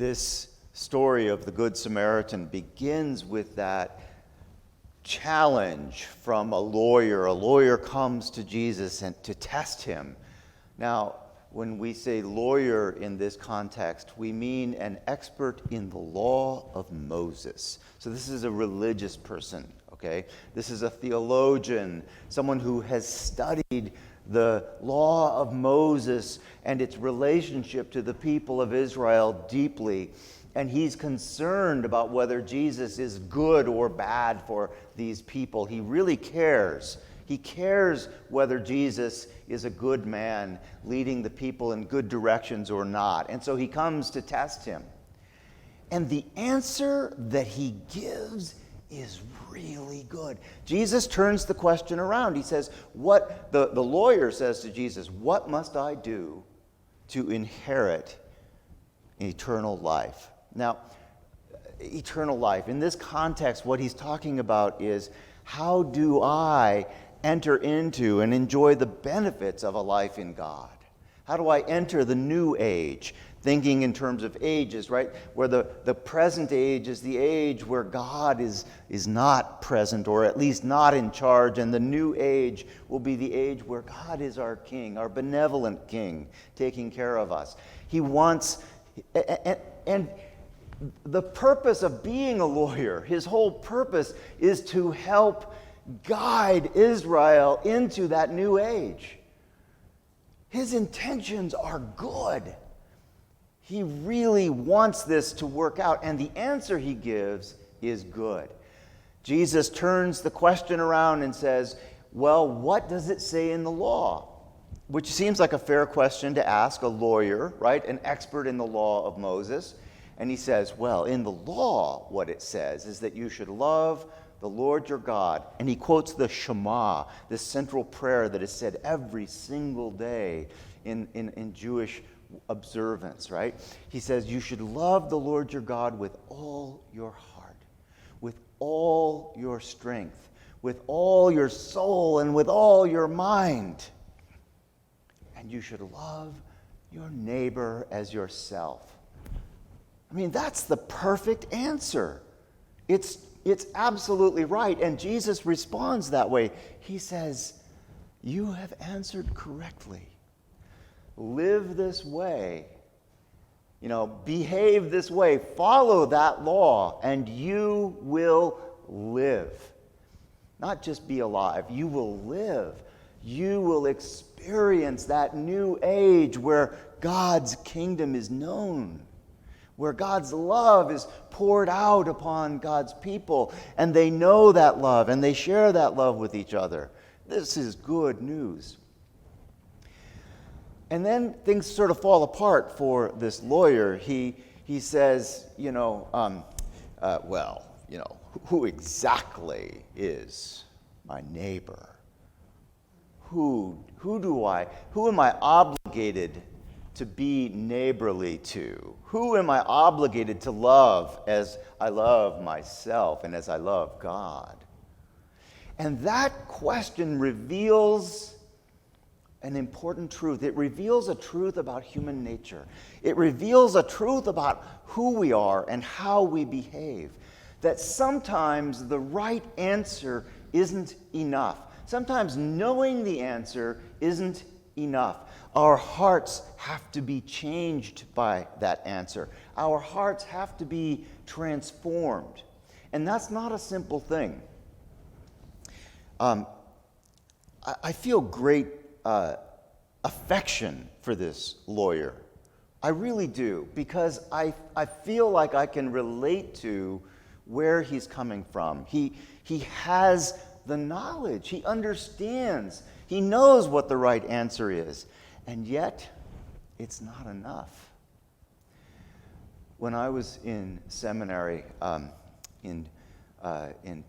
this story of the Good Samaritan begins with that challenge from a lawyer. A lawyer comes to Jesus and to test him. Now, when we say lawyer in this context, we mean an expert in the law of Moses. So this is a religious person, okay? This is a theologian, someone who has studied the law of Moses and its relationship to the people of Israel deeply. And he's concerned about whether Jesus is good or bad for these people. He really cares. He cares whether Jesus is a good man leading the people in good directions or not. And so he comes to test him. And the answer that he gives is really good. Jesus turns the question around. He says, the lawyer says to Jesus, "What must I do to inherit eternal life?" Now, eternal life, in this context, what he's talking about is, how do I enter into and enjoy the benefits of a life in God? How do I enter the new age? Thinking in terms of ages, right? Where the present age is the age where God is not present, or at least not in charge, and the new age will be the age where God is our King, our benevolent King, taking care of us. He wants, and the purpose of being a lawyer, his whole purpose is to help guide Israel into that new age. His intentions are good. He really wants this to work out, and the answer he gives is good. Jesus turns the question around and says, well, what does it say in the law? Which seems like a fair question to ask a lawyer, right? An expert in the law of Moses. And he says, well, in the law, what it says is that you should love the Lord your God. And he quotes the Shema, this central prayer that is said every single day in Jewish observance, right? He says, you should love the Lord your God with all your heart, with all your strength, with all your soul, and with all your mind. And you should love your neighbor as yourself. I mean, that's the perfect answer. It's absolutely right. And Jesus responds that way. He says, you have answered correctly. Live this way. Behave this way. Follow that law, and you will live. Not just be alive. You will live. You will experience that new age where God's kingdom is known, where God's love is poured out upon God's people, and they know that love, and they share that love with each other. This is good news. And then things sort of fall apart for this lawyer. He says, who exactly is my neighbor? Who am I obligated to be neighborly to? Who am I obligated to love as I love myself and as I love God? And that question reveals an important truth. It reveals a truth about human nature. It reveals a truth about who we are and how we behave. That sometimes the right answer isn't enough. Sometimes knowing the answer isn't enough. Our hearts have to be changed by that answer. Our hearts have to be transformed. And that's not a simple thing. I feel great affection for this lawyer. I really do, because I feel like I can relate to where he's coming from. He has the knowledge. He understands. He knows what the right answer is. And yet, it's not enough. When I was in seminary in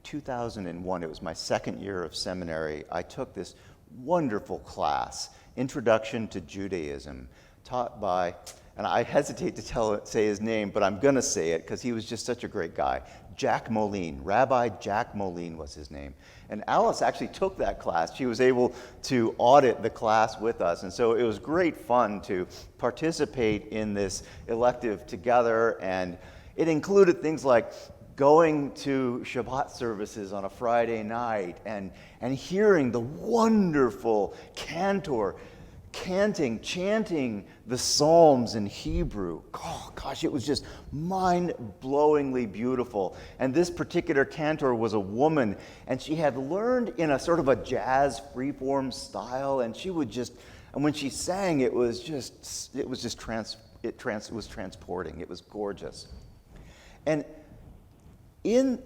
2001, it was my second year of seminary, I took this wonderful class, Introduction to Judaism, taught by and I hesitate to say his name, but I'm going to say it because he was just such a great guy. Jack Moline, Rabbi Jack Moline was his name. And Alice actually took that class. She was able to audit the class with us, and so it was great fun to participate in this elective together, and it included things like going to Shabbat services on a Friday night and hearing the wonderful cantor chanting the Psalms in Hebrew. Oh, gosh, it was just mind-blowingly beautiful. And this particular cantor was a woman, and she had learned in a sort of a jazz freeform style, and she would just, and when she sang, it was transporting. It was gorgeous. And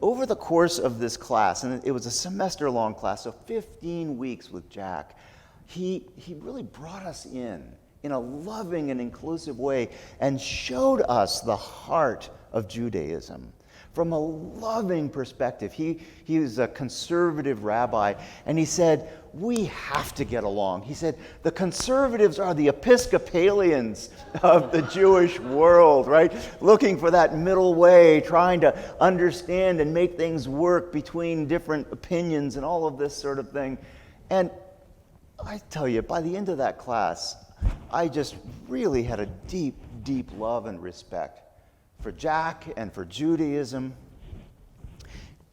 over the course of this class, and it was a semester-long class, so 15 weeks with Jack, he really brought us in a loving and inclusive way and showed us the heart of Judaism from a loving perspective. He was a conservative rabbi, and he said, we have to get along. He said, the conservatives are the Episcopalians of the Jewish world, right? Looking for that middle way, trying to understand and make things work between different opinions and all of this sort of thing. And I tell you, by the end of that class, I just really had a deep, deep love and respect for Jack and for Judaism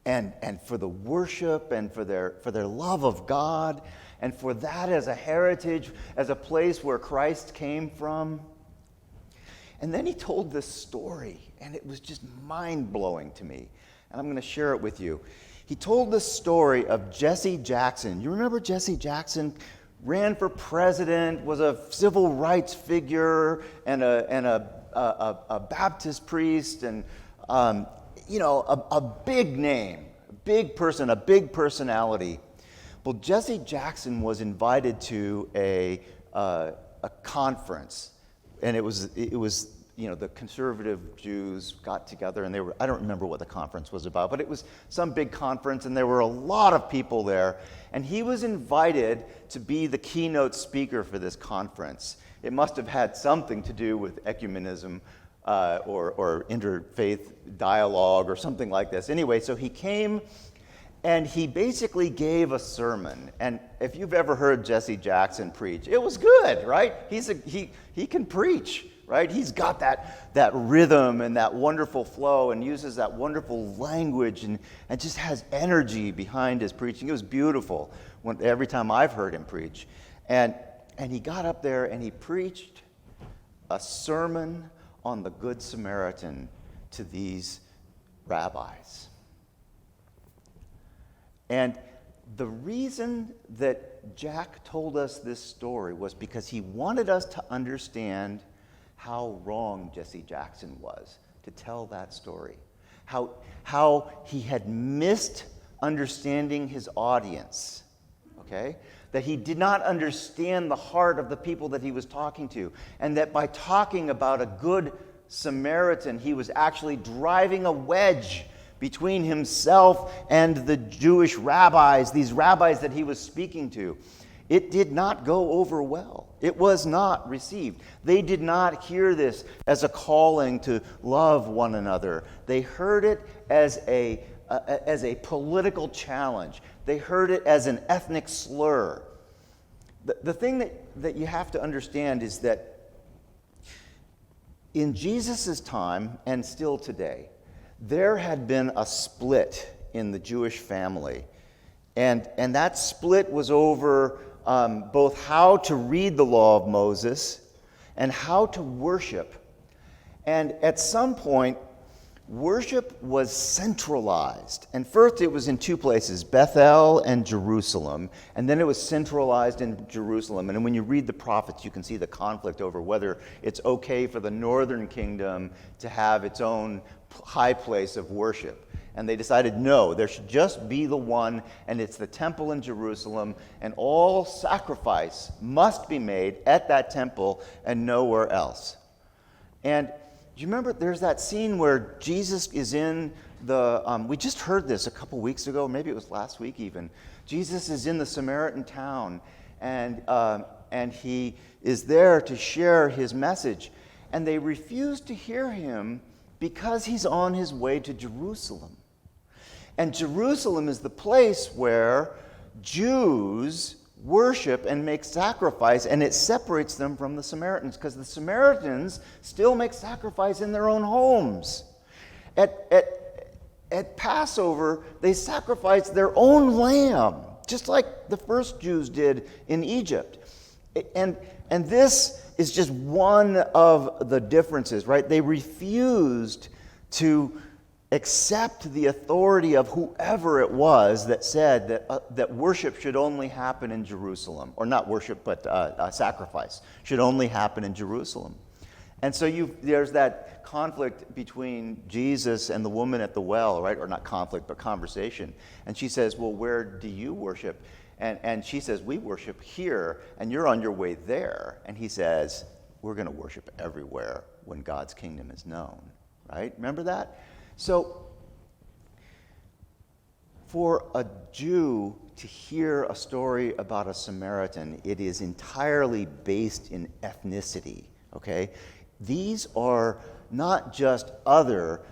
and for the worship and for their love of God and for that as a heritage, as a place where Christ came from. And then he told this story, and it was just mind-blowing to me. And I'm going to share it with you. He told the story of Jesse Jackson. You remember Jesse Jackson? Ran for president, was a civil rights figure, and a Baptist priest, and a big name, a big person, a big personality. Well, Jesse Jackson was invited to a conference, and it was the conservative Jews got together, and I don't remember what the conference was about, but it was some big conference, and there were a lot of people there, and he was invited to be the keynote speaker for this conference. It must have had something to do with ecumenism or interfaith dialogue or something like this. Anyway, so he came, and he basically gave a sermon. And if you've ever heard Jesse Jackson preach, it was good, right? He can preach. Right? He's got that rhythm and that wonderful flow and uses that wonderful language and just has energy behind his preaching. It was beautiful every time I've heard him preach. And he got up there and he preached a sermon on the Good Samaritan to these rabbis. And the reason that Jack told us this story was because he wanted us to understand how wrong Jesse Jackson was to tell that story. How he had missed understanding his audience, okay? That he did not understand the heart of the people that he was talking to, and that by talking about a good Samaritan, he was actually driving a wedge between himself and the Jewish rabbis, these rabbis that he was speaking to. It did not go over well. It was not received. They did not hear this as a calling to love one another. They heard it as a political challenge. They heard it as an ethnic slur. The thing that you have to understand is that in Jesus' time, and still today, there had been a split in the Jewish family. And that split was over both how to read the law of Moses and how to worship. And at some point, worship was centralized. And first it was in two places, Bethel and Jerusalem. And then it was centralized in Jerusalem. And when you read the prophets, you can see the conflict over whether it's okay for the northern kingdom to have its own high place of worship. And they decided, no, there should just be the one, and it's the temple in Jerusalem, and all sacrifice must be made at that temple and nowhere else. And do you remember there's that scene where Jesus is in we just heard this a couple weeks ago, maybe it was last week even. Jesus is in the Samaritan town, and he is there to share his message. and they refuse to hear him because he's on his way to Jerusalem. And Jerusalem is the place where Jews worship and make sacrifice, and it separates them from the Samaritans, because the Samaritans still make sacrifice in their own homes. At Passover, they sacrifice their own lamb, just like the first Jews did in Egypt. And this is just one of the differences, right? They refused to accept the authority of whoever it was that said that worship should only happen in Jerusalem. Or not worship, but sacrifice should only happen in Jerusalem. And so there's that conflict between Jesus and the woman at the well, right? Or not conflict, but conversation. And she says, well, where do you worship? And she says, we worship here, and you're on your way there. And he says, we're going to worship everywhere when God's kingdom is known, right? Remember that? So, for a Jew to hear a story about a Samaritan, it is entirely based in ethnicity, okay? These are not just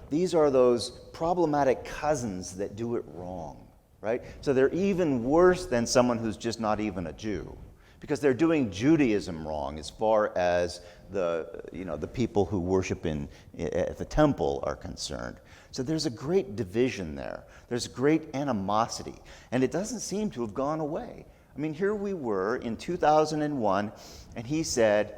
these are those problematic cousins that do it wrong, right? So they're even worse than someone who's just not even a Jew, because they're doing Judaism wrong as far as the people who worship at the temple are concerned. So there's a great division there. There's great animosity, and it doesn't seem to have gone away. I mean, here we were in 2001, and he said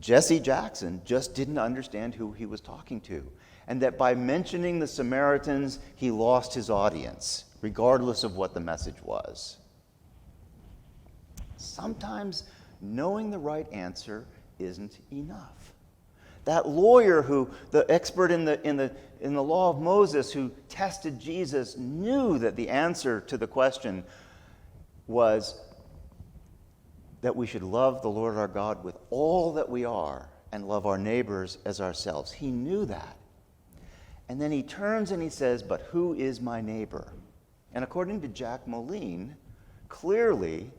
Jesse Jackson just didn't understand who he was talking to, and that by mentioning the Samaritans, he lost his audience, regardless of what the message was. Sometimes knowing the right answer isn't enough. That lawyer the expert in the law of Moses who tested Jesus, knew that the answer to the question was that we should love the Lord our God with all that we are and love our neighbors as ourselves. He knew that. And then he turns and he says, but who is my neighbor? And according to Jack Moline, clearly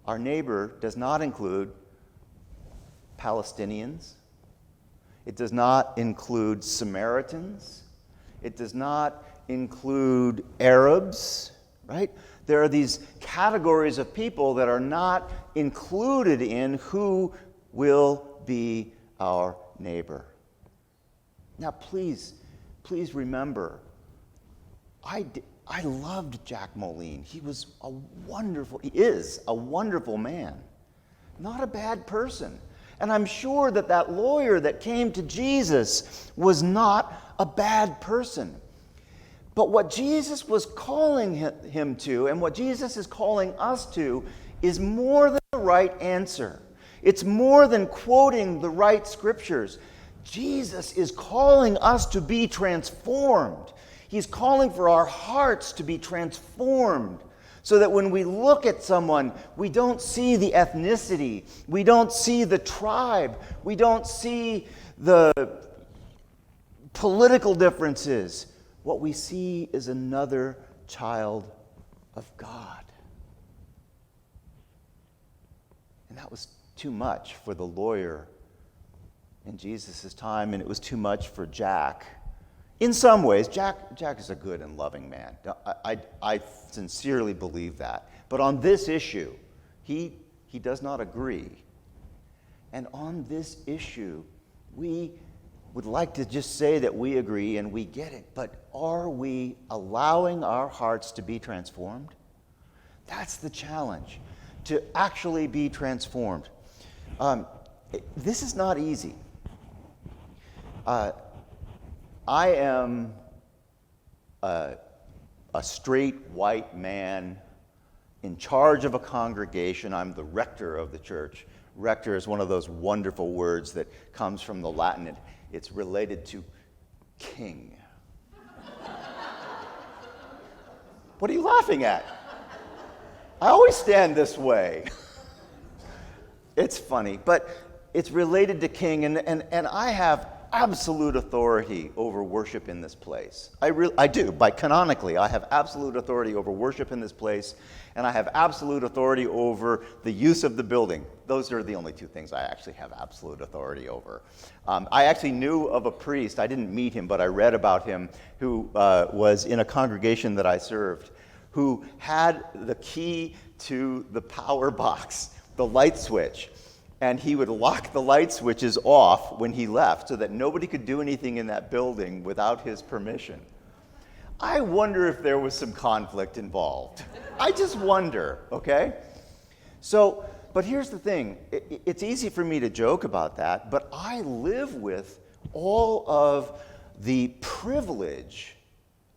our neighbor does not include Palestinians. It does not include Samaritans. It does not include Arabs, right? There are these categories of people that are not included in who will be our neighbor. Now, please remember, I loved Jack Moline. He is a wonderful man, not a bad person. And I'm sure that lawyer that came to Jesus was not a bad person. But what Jesus was calling him to, and what Jesus is calling us to, is more than the right answer. It's more than quoting the right scriptures. Jesus is calling us to be transformed. He's calling for our hearts to be transformed, so that when we look at someone, we don't see the ethnicity, we don't see the tribe, we don't see the political differences. What we see is another child of God. And that was too much for the lawyer in Jesus' time, and it was too much for Jack. In some ways, Jack is a good and loving man. I sincerely believe that. But on this issue, he does not agree. And on this issue, we would like to just say that we agree and we get it. But are we allowing our hearts to be transformed? That's the challenge, to actually be transformed. This is not easy. I am a straight white man in charge of a congregation. I'm the rector of the church. Rector is one of those wonderful words that comes from the Latin. It's related to king. What are you laughing at? I always stand this way. It's funny, but it's related to king, and I absolute authority over worship in this place. I do. Canonically, I have absolute authority over worship in this place, and I have absolute authority over the use of the building. Those are the only two things I actually have absolute authority over. I actually knew of a priest, I didn't meet him, but I read about him, who was in a congregation that I served, who had the key to the power box, the light switch, and he would lock the light switches off when he left so that nobody could do anything in that building without his permission. I wonder if there was some conflict involved. I just wonder, okay? So, but here's the thing. It's easy for me to joke about that, but I live with all of the privilege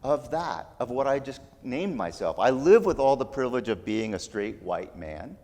of that, of what I just named myself. I live with all the privilege of being a straight white man.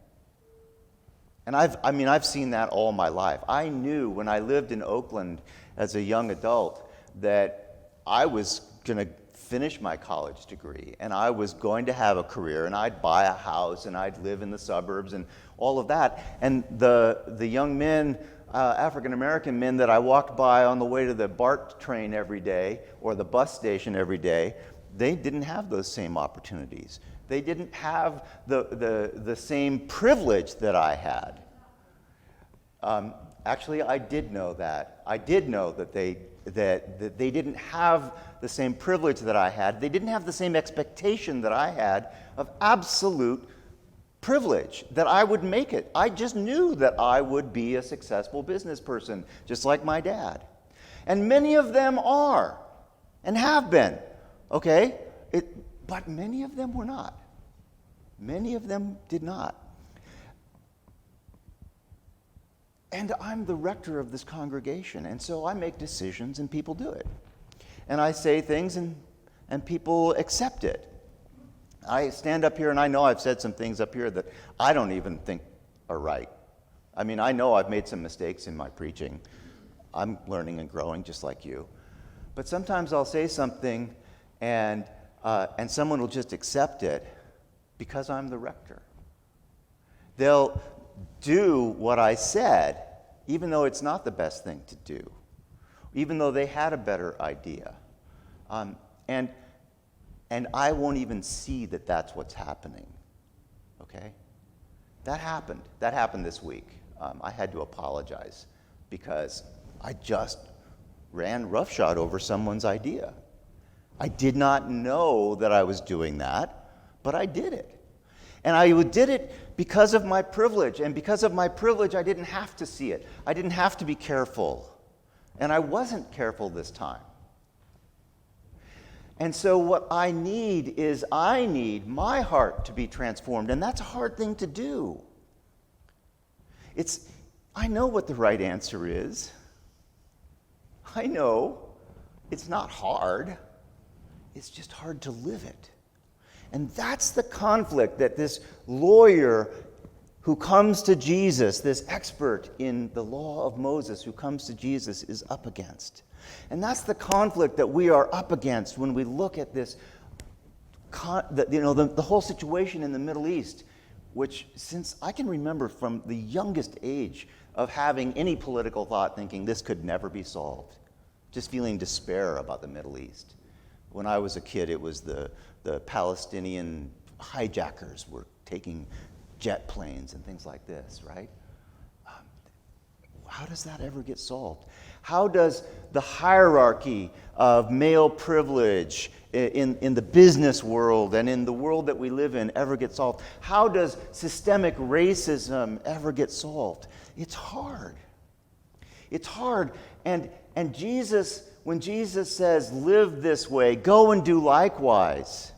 And I've seen that all my life. I knew when I lived in Oakland as a young adult that I was going to finish my college degree and I was going to have a career and I'd buy a house and I'd live in the suburbs and all of that. And the young men, African-American men that I walked by on the way to the BART train every day or the bus station every day, they didn't have those same opportunities. They didn't have the same privilege that I had. Actually, I did know that. I did know that they didn't have the same privilege that I had. They didn't have the same expectation that I had of absolute privilege, that I would make it. I just knew that I would be a successful business person, just like my dad. And many of them are, and have been, okay? But many of them were not. Many of them did not. And I'm the rector of this congregation, and so I make decisions and people do it. And I say things and people accept it. I stand up here and I know I've said some things up here that I don't even think are right. I mean, I know I've made some mistakes in my preaching. I'm learning and growing just like you. But sometimes I'll say something and someone will just accept it because I'm the rector. They'll do what I said, even though it's not the best thing to do, even though they had a better idea. And I won't even see that that's what's happening, okay? That happened. That happened this week. I had to apologize because I just ran roughshod over someone's idea. I did not know that I was doing that, but I did it. And I did it because of my privilege. And because of my privilege, I didn't have to see it. I didn't have to be careful. And I wasn't careful this time. And so what I need my heart to be transformed. And that's a hard thing to do. I know what the right answer is. I know it's not hard. It's just hard to live it. And that's the conflict that this lawyer who comes to Jesus, this expert in the law of Moses who comes to Jesus, is up against. And that's the conflict that we are up against when we look at this, the whole situation in the Middle East, which since I can remember from the youngest age of having any political thought thinking this could never be solved, just feeling despair about the Middle East. When I was a kid, it was the Palestinian hijackers were taking jet planes and things like this, right? How does that ever get solved? How does the hierarchy of male privilege in the business world and in the world that we live in ever get solved? How does systemic racism ever get solved? It's hard. It's hard. And Jesus, when Jesus says, live this way, go and do likewise,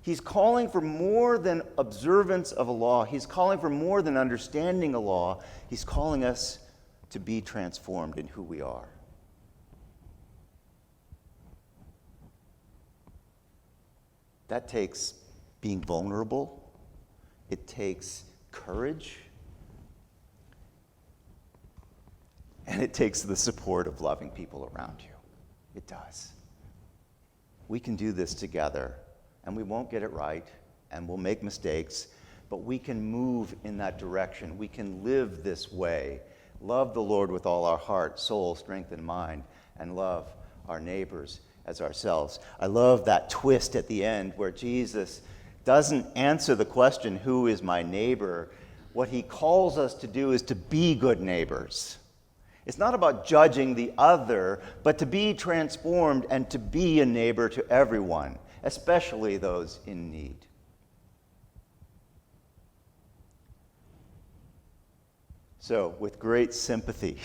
he's calling for more than observance of a law. He's calling for more than understanding a law. He's calling us to be transformed in who we are. That takes being vulnerable. It takes courage. And it takes the support of loving people around you. It does. We can do this together, and we won't get it right, and we'll make mistakes, but we can move in that direction. We can live this way. Love the Lord with all our heart, soul, strength, and mind, and love our neighbors as ourselves. I love that twist at the end where Jesus doesn't answer the question, who is my neighbor? What he calls us to do is to be good neighbors. It's not about judging the other, but to be transformed and to be a neighbor to everyone, especially those in need. So, with great sympathy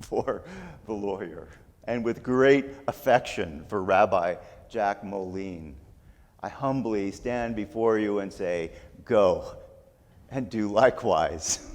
for the lawyer and with great affection for Rabbi Jack Moline, I humbly stand before you and say, go and do likewise.